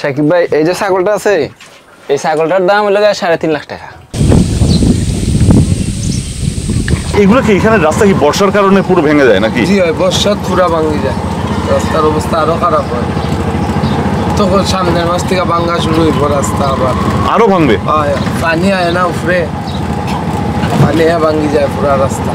সাকিব ভাই এই যে ছাগলটা আছে এই ছাগলটার দাম হলো 3.5 লাখ টাকা। এগুলো কি এখানে রাস্তা কি বর্ষার কারণে পুরো ভেঙে যায় নাকি? জি হয়, বর্ষার পুরো ভাঙে যায়, রাস্তার অবস্থা আরো খারাপ হয়। তখন সামনের মাস থেকে ভাঙা শুরু হইব, রাস্তা আবার আরো ভাঙবে। পানি আয় না উপরে, পানি ভাঙি যায় পুরো রাস্তা।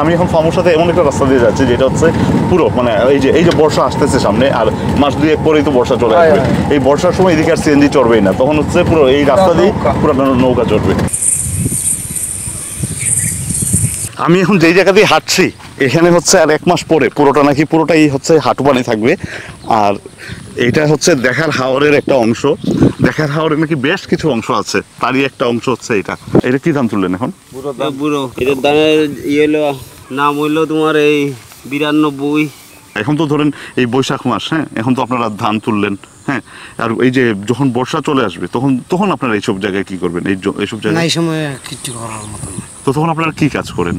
আমি এখন ফার্মের সাথে এমন একটা রাস্তা দিয়ে যাচ্ছি যেটা হচ্ছে পুরো মানে এই যে বর্ষা আসতেছে সামনে, আর মাস 2-1 পরেই তো বর্ষা চলে আসবে। এই বর্ষার সময় এদিকে আর সিএনজি চড়বেই না, তখন হচ্ছে পুরো এই রাস্তা দিয়ে পুরো নৌকা চড়বে। আমি এখন যেই জায়গা দিয়ে হাঁটছি এখানে হচ্ছে আর 1 মাস পরে পুরোটাই হচ্ছে হাঁটু পানি থাকবে। আর এটা হচ্ছে দেখার হাওরের একটা অংশ। দেখার হাওরের নাকি বেশ কিছু অংশ আছে, তারই একটা অংশ হচ্ছে এটা কি দাম তুললেন এখন? বুড়ো এটার দামের নাম হইলো তোমার এই 92। এখন তো ধরেন এই বৈশাখ মাস, হ্যাঁ, এখন তো আপনারা ধান তুললেন, হ্যাঁ, আর এই যে যখন বর্ষা চলে আসবে তখন আপনারা এইসব জায়গায় কি করবেন? এইসব জায়গায় নাই সময় কিছু করার মতো তো তখন আপনারা কি কাজ করেন?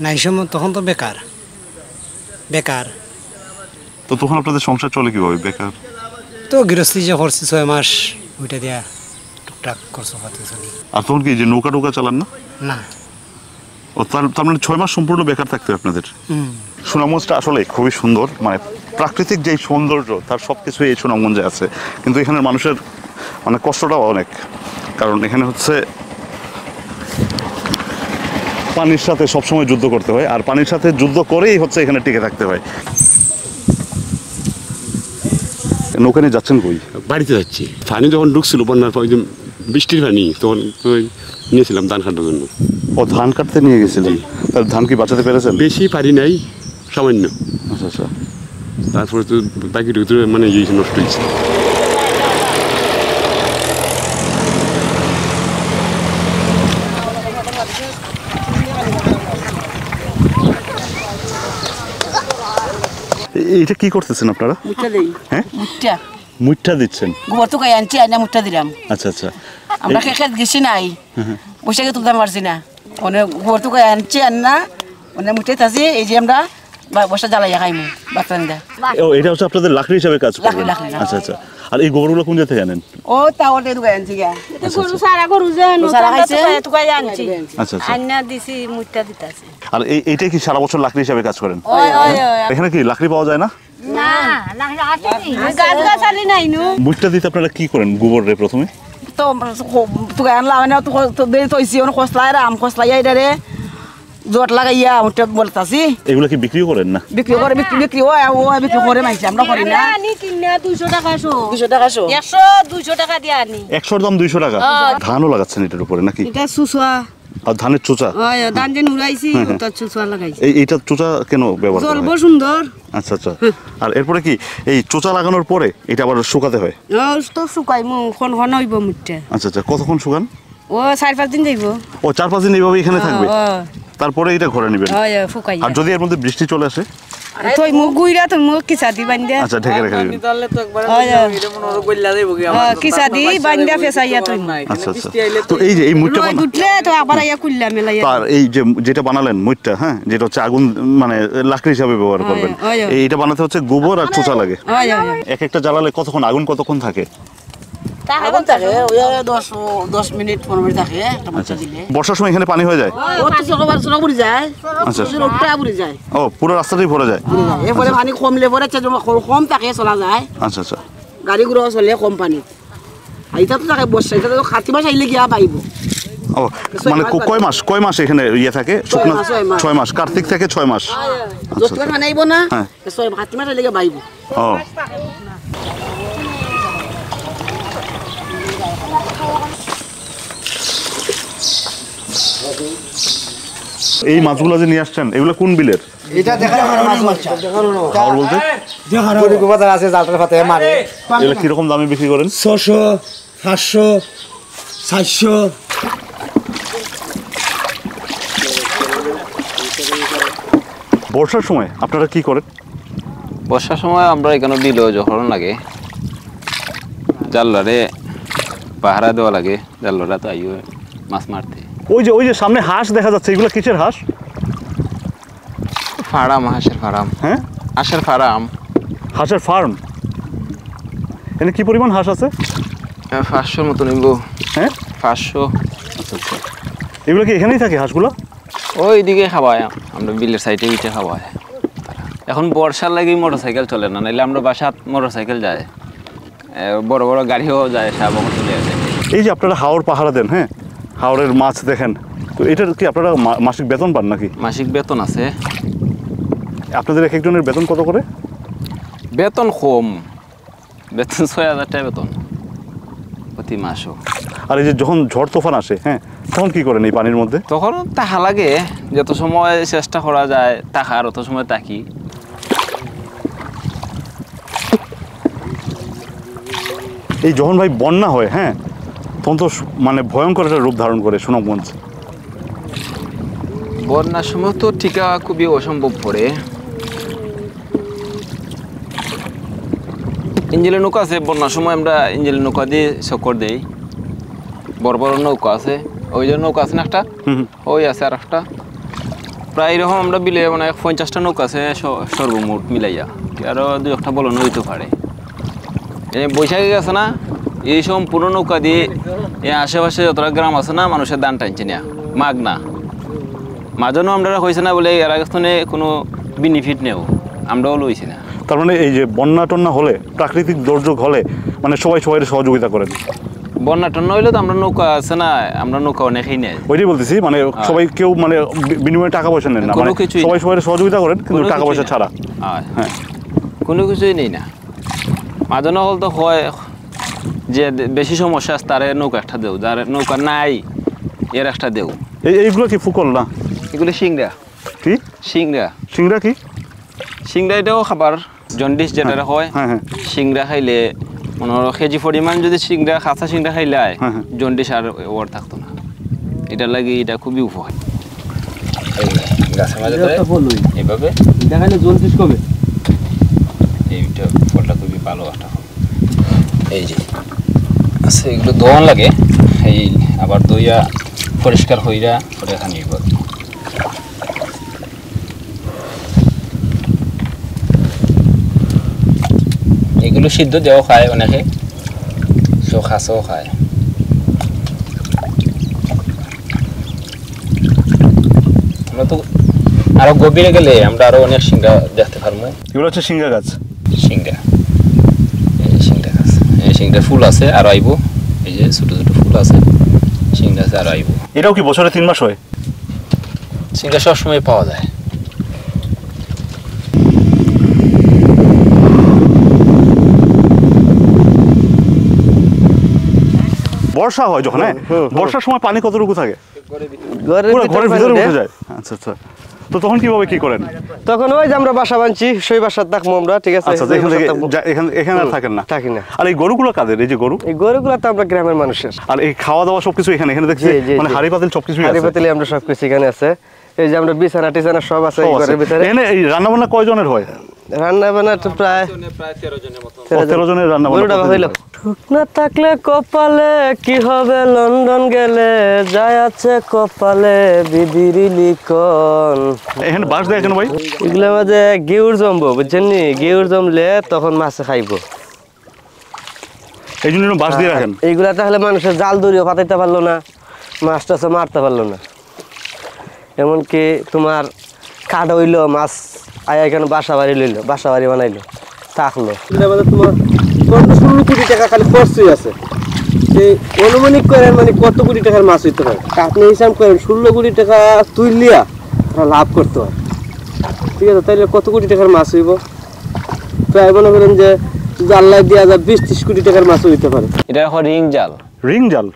নাই সময় তখন তো বেকার। তো তখন আপনাদের সংসার চলে কিভাবে? বেকার তো গৃহস্থী যে করছি 6 মাস, ওইটা দিয়া টুকটাক খরচ পাতি চলি। আর তখন কি যে নৌকা চালান না? না। ও তার মানে 6 মাস সম্পূর্ণ বেকার থাকতে হয় আপনাদের। সুনামগঞ্জটা আসলে খুবই সুন্দর, মানে প্রাকৃতিক যে সৌন্দর্য তার সব কিছুই এই সুনামগঞ্জে আছে। কিন্তু এখানের মানুষের মানে কষ্টটাও অনেক, কারণ এখানে হচ্ছে পানির সাথে সবসময় যুদ্ধ করতে হয়, আর পানির সাথে যুদ্ধ করেই হচ্ছে এখানে টিকে থাকতে হয়। নৌকা নিয়ে যাচ্ছেন কই? বাড়িতে যাচ্ছি। পানি যখন ঢুকছিল বন্যার পর, বৃষ্টির পানি, তখন নিয়েছিলাম ধান কাটার জন্য। ও ধান কাটতে নিয়ে গেছিলেন? তার ধান কি বাঁচাতে পেরেছেন? বেশি পারি নাই, সামান্য। আচ্ছা। তারপরে তো বাকি মানে নষ্ট হয়েছে। এটা কি করতেছেন আপনারা? হ্যাঁ, মুঠা দিচ্ছেন? গোবর তো গায়ে আনছি, আইনা মুঠা দিলাম। আচ্ছা। আমরা খেত গেছি নাই, বৈশাখে তুলতে পারছি না, অনেক গোবর তো গায়ে আনছি, আন্না অনেক মুঠে থাকি। এই যে আমরা বসা জ্বালাইয়া খাইমু বাচ্চা নিদা। এটা হচ্ছে আপনাদের লাকড়ি হিসাবে কাজ করে? আচ্ছা। আর এই গোবরগুলো কোন জায়গা থেকে আনেন? ও তাও গায়ে আনছি গা। গরু সারা গরু যেন সারা খাইছে তো গায়ে আনছি। আচ্ছা। আন্না দিছি মুঠা দিতাছে। আর এইটাই কি সারা বছর লাকড়ি হিসাবে কাজ করেন? ওই এখানে কি লাকড়ি পাওয়া যায় না? না, গাছ-গাছালি নাই নু। মুঠটা দিতে আপনারা কি করেন গোবরে? প্রথমে তো গায়ে আনলাম, তো দেরি তৈছি খসলাই রাম খসলাই এটারে জোট লাগাইয়া মুঠা বলতাছি। এগুলো কি বিক্রিও করেন না? বিক্রি করে বিক্রি করে মাইছি, আমরা করি না। আনি কিনা 200 টাকা শো। 200 টাকা শো। 100-200 টাকা দিয়ে আনি। 100 দাম 200 টাকা। ধানও লাগাচ্ছেন এটার উপরে নাকি? এটা সুসুয়া। আর ধানের চোচা? ধান যে নুরাইছি ওটা সুসুয়া লাগাইছি। এইটা চোচা কেন ব্যবহার করা হয়? জলব সুন্দর। আচ্ছা। আর এরপরে কি এই চোচা লাগানোর পরে এটা আবার শুকাতে হয়? তো শুকাইমু, খন হইব মুঠটা। আচ্ছা। কতক্ষণ শুকান? ও 4-5 দিন যাইব। ও 4-5 দিন এইভাবে এখানে থাকবে? তারপরে এটা ঘরে নেবেন? ফুকাই। আর যদি এর মধ্যে বৃষ্টি চলে আসে? তুই মুখ গুইরা তুই মুখ কিসা দি বান্ধা। আচ্ছা, ঢেকে রেখে দিবেন। তাহলে তো একবার এটা মনে হলো গইলা দেব কি আমার। কিসা দি বান্ধা ফেসাইয়া তুই। আচ্ছা। তো এই যে এই মুঠটা দুটলে তো আবার আইয়া কুল্লা মেলাইয়া। আর এই যে যেটা বানালেন মুঠটা, হ্যাঁ, যেটা হচ্ছে আগুন মানে লাকড়ি হিসাবে ব্যবহার করবেন, এইটা বানাতে হচ্ছে গোবর আর চোচা লাগে। এক একটা জ্বালালে আগুন কতক্ষণ থাকে? আগুন থাকে ওই 10 মিনিট 15 মিনিট থাকে একটা বাচ্চা দিলে। বর্ষার সময় এখানে পানি হয়ে যায়? ও তো সকাল সকাল বুড়ি যায়। আচ্ছা। রোডটা বুড়ি যায়। ও পুরো রাস্তাটাই ভরে যায়? এরপরে পানি কমলে পরে কম থাকে চলা যায়। আচ্ছা। গাড়ি ঘোড়া চলে কম পানি। এইটা তো থাকে বর্ষা, এটা তো কাতি মাস আইলে গিয়া পাইব। ও মানে কয় মাস এখানে থাকে? 6 মাস। কার্তিক থেকে 6 মাস। যত মানে আইব না, কাতি মাস আইলে গিয়া পাইব। ও এই মাছগুলো যে নিয়ে আসছেন এগুলো কোন বিলের? এটা দেখার মাছ খাবার বলতে গরিব বাজার আছে, জালটার পাতে মারে। এগুলো কিরকম দামে বিক্রি করেন? 600, 700, 400। বর্ষার সময় আপনারা কি করেন? বর্ষার সময় আমরা এখানে বিল যখন লাগে জালরে পাহারা দেওয়া লাগে, জালরা তো আইও মাছ মারতে। ওই যে সামনে হাঁস দেখা যাচ্ছে, এগুলো কিসের হাঁস? ফার্ম, হাঁসের ফার্ম। হ্যাঁ, হাঁসের ফার্ম। হাঁসের ফার্ম। এখানে কি পরিমাণ হাঁস আছে? 500 মতো নিব। হ্যাঁ 500। আচ্ছা আচ্ছা, এগুলো কি এখানেই থাকে হাঁসগুলো? ওই দিকে খাওয়ায়, আমরা বিলের সাইডে উঠে খাওয়ায়। এখন বর্ষার লাগি মোটরসাইকেল চলে না, নাহলে আমরা বাসাত মোটরসাইকেল যায়, বড় বড় গাড়িও যায়, সব চলে আসে। এই যে আপনারা হাওর পাহারা দেন, হ্যাঁ, হাওরের মাছ দেখেন, তো এটার কি আপনারা মাসিক বেতন পান নাকি? মাসিক বেতন আছে। আপনাদের এক একজনের বেতন কত করে? বেতন কম, বেতন 6000 টাকা বেতন প্রতি মাসও। আর এই যে যখন ঝড় তুফান আসে, হ্যাঁ, তখন কি করেন এই পানির মধ্যে? তখন টাকা লাগে, যত সময় চেষ্টা করা যায় টাকার অত সময় তাকি। এই যখন ভাই বন্যা হয়, হ্যাঁ, তখন তো মানে ভয়ঙ্কর একটা রূপ ধারণ করে সুনামগঞ্জ। বন্যার সময় তো টিকা খুবই অসম্ভব পড়ে। ইঞ্জিলের নৌকা আছে, বন্যার সময় আমরা ইঞ্জিলের নৌকা দিয়ে চক্কর দেই। বড় বড় নৌকা আছে, ওই যে নৌকা আছে না একটা, ওই আছে আর একটা। প্রায় এরকম আমরা বিলে মানে 50টা নৌকা আছে সর্বমোট মিলাইয়া, আরও 2-1টা বলো নইতে পারে। বৈশাখী আছে না, এই সম্পূর্ণ নৌকা দিয়ে এই আশেপাশে যতটা গ্রাম আছে না, মানুষের দান টানছে না, মাগ না মাঝনও আমরা হয়েছে না বলে এর আগে কোনো বেনিফিট নেও, আমরাও লইছি না। তার মানে এই যে বন্যা টন্যা হলে, প্রাকৃতিক দুর্যোগ হলে, মানে সবাই সবাই সহযোগিতা করেন? বন্যা টন্যা হইলে তো আমরা নৌকা আছে না, আমরা নৌকা অনেকেই নেই। ওইটাই বলতেছি, মানে সবাই কেউ মানে বিনিময়ে টাকা পয়সা নেন না, মানে সবাই সবাই সহযোগিতা করেন কিন্তু টাকা পয়সা ছাড়া। হ্যাঁ, কোনো কিছুই নেই না। মাঝন হল তো হয় যে বেশি সমস্যা আছে তারে নৌকা একটা দেও, যার নৌকা নাই এর একটা দেও। এইগুলো কি ফুকল না? এগুলো সিংড়া। কি সিংড়া? সিংড়া কি? সিংড়া এটাও খাবার, জন্ডিস যেটা হয়। সিংড়া খাইলে 15 কেজি পরিমাণ যদি সিংড়া, কাঁচা সিংড়া খাইলে জন্ডিস আর ওর থাকতো না। এটার লাগে এটা খুবই উপকার। গাছের মাঝে এইভাবে দেখাইলে জন্ডিস কমে। এইটা ফলটা খুবই ভালো একটা ফল। এই যে আছে, এগুলো দোয়ান লাগে, এই আবার দইয়া পরিষ্কার হইরা পরে খানি নিব। এগুলো সিদ্ধ দেওয়া খায় অনেকে, খাসও খায়। আমরা তো আরো গভীরে গেলে আমরা আরো অনেক সিংড়া দেখতে পারবো। এগুলো হচ্ছে সিংড়া গাছ। সিংড়া, এই সিংড়া গাছ, এই সিংড়া ফুল আছে আর আইব, এই যে ছোট ছোট ফুল আছে, সিংড়া আছে আর আইব। এটাও কি বছরে 3 মাস হয়? সিংড়া সবসময় পাওয়া যায়। বর্ষা হয় যখন, হ্যাঁ, বর্ষার সময় পানি কতটুকু থাকে? ঘরের ভিতরে উঠে যায়। আচ্ছা আচ্ছা, তো তখন কিভাবে কি করেন? তখন ওই যে আমরা বাসা বানছি, সেই বাসার থাকবো আমরা, ঠিক আছে? আচ্ছা, এখানে আর থাকেন না? থাকি না। আর এই গরুগুলো কাদের? এই যে গরু, এই গরুগুলো তো আমরা গ্রামের মানুষের। আর এই খাওয়া দাওয়া সবকিছু এখানে দেখছি, মানে হাড়ি পাতিল সবকিছু, হাড়ি পাতিল আমরা সবকিছু এখানে আছে। এই যে আমরা বিছানা টিছানা সব আছে ঘরের ভিতরে। এখানে এই রান্না বান্না কয়জনের হয়? রান্না বান্না তো প্রায় 13 জনের রান্না বান্না হইল। না থাকলে কপালে কি হবে, লন্ডন গেলে যায় আছে কপালে বিধির লিখন। এখানে বাস দেয় কেন ভাই? এগুলোর মাঝে গেউর জমবো, বুঝছেন নি? গেউর জমলে তখন মাছে খাইবো, এই জন্য বাস দিয়ে রাখেন। এইগুলা তাহলে মানুষের জাল দড়িও পাতাইতে পারলো না, মাছ টাছে মারতে পারলো না। এমনকি তোমার কাঠ হইলো, মাছ আয়া এখানে বাসা বাড়ি লইলো, বাসা বাড়ি বানাইলো, থাকলো। তোমার 15-16 কোটি টাকা খালি খরচই আছে। অনুমানিক করেন মানে কত কোটি টাকার মাছ হইতে পারে, আপনি হিসাব করেন। 16 কোটি টাকা তুললিয়া লাভ করতে হয়, ঠিক আছে? তাইলে কত কোটি টাকার মাছ হইব? প্রায় মনে করেন যে আল্লাহ দিয়া 20-30 কোটি টাকার মাছ হইতে পারে। এটা এখন রিং জাল। রিং জাল?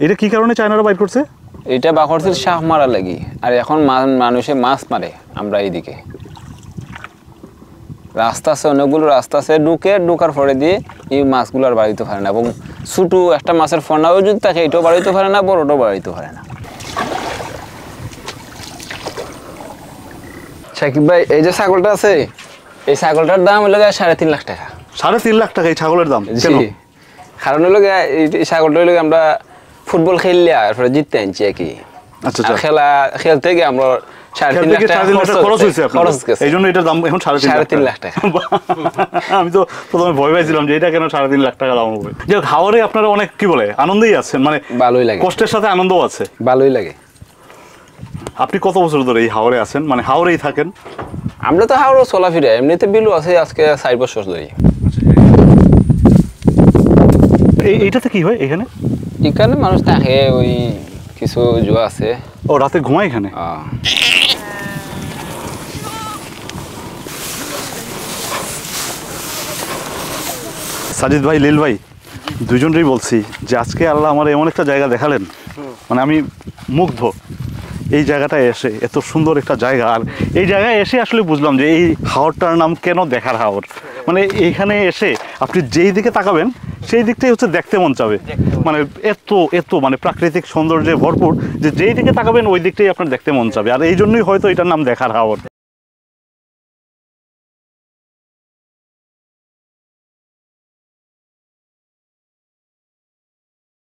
এটা কি কারণে চায়নারা বাইর করছে? এটা বাকরছিল শাহ মারা লাগি, আর এখন মানুষে মাছ মারে। আমরা এইদিকে রাস্তা আছে, অনেকগুলো রাস্তা আছে, ঢুকার পরে দিয়ে এই মাছগুলো আর বাড়িতে পারে না। এবং ছোটো একটা মাছের ফোনাও যদি থাকে, এটাও বাড়িতে পারে না, বড়টাও বাড়িতে পারে না। সাকিব ভাই, এই যে ছাগলটা আছে, এই ছাগলটার দাম হলো 3.5 লাখ টাকা। 3.5 লাখ টাকা এই ছাগলের দাম? কারণ হলো এই ছাগলটা হলো আমরা ফুটবল খেললে আর জিততে আনছি একই। আচ্ছা, খেলতে গিয়ে আমরা 3.5 লাখ টাকা খরচ হয়েছে আপনার, খরচ গেছে। এই জন্য এটার দাম এখন 3.5 লাখ টাকা। আমি তো প্রথমে ভয় পাইছিলাম যে এটা কেন 3.5 লাখ টাকা দাম হবে। যাই হোক, হাওরে আপনারা অনেক কি বলে আনন্দেই আছেন, মানে ভালোই লাগে, কষ্টের সাথে আনন্দও আছে। ভালোই লাগে। আপনি কত বছর ধরে এই হাওরে আছেন, মানে হাওরেই থাকেন? আমরা তো হাওড়ে চলাফিরা, এমনিতে বিলু আছে আজকে 4 বছর ধরে। এইটাতে কি হয় এখানে? এখানে মানুষ থাকে, ওই কিছু জুয়া আছে। ও, রাতে ঘুমায় এখানে? সাজিদ ভাই, লীল ভাই, দুজনেরই বলছি যে আজকে আল্লাহ আমার এমন একটা জায়গা দেখালেন, মানে আমি মুগ্ধ এই জায়গাটায় এসে। এত সুন্দর একটা জায়গা, আর এই জায়গায় এসে আসলে বুঝলাম যে এই হাওরটার নাম কেন দেখার হাওর। মানে এইখানে এসে আপনি যেই দিকে তাকাবেন সেই দিকটাই হচ্ছে দেখতে মন চাবে, মানে এত এত মানে প্রাকৃতিক সৌন্দর্যে ভরপুর যে যেই দিকে তাকাবেন ওই দিকটাই আপনার দেখতে মন চাবে। আর এই জন্যই হয়তো এটার নাম দেখার হাওর।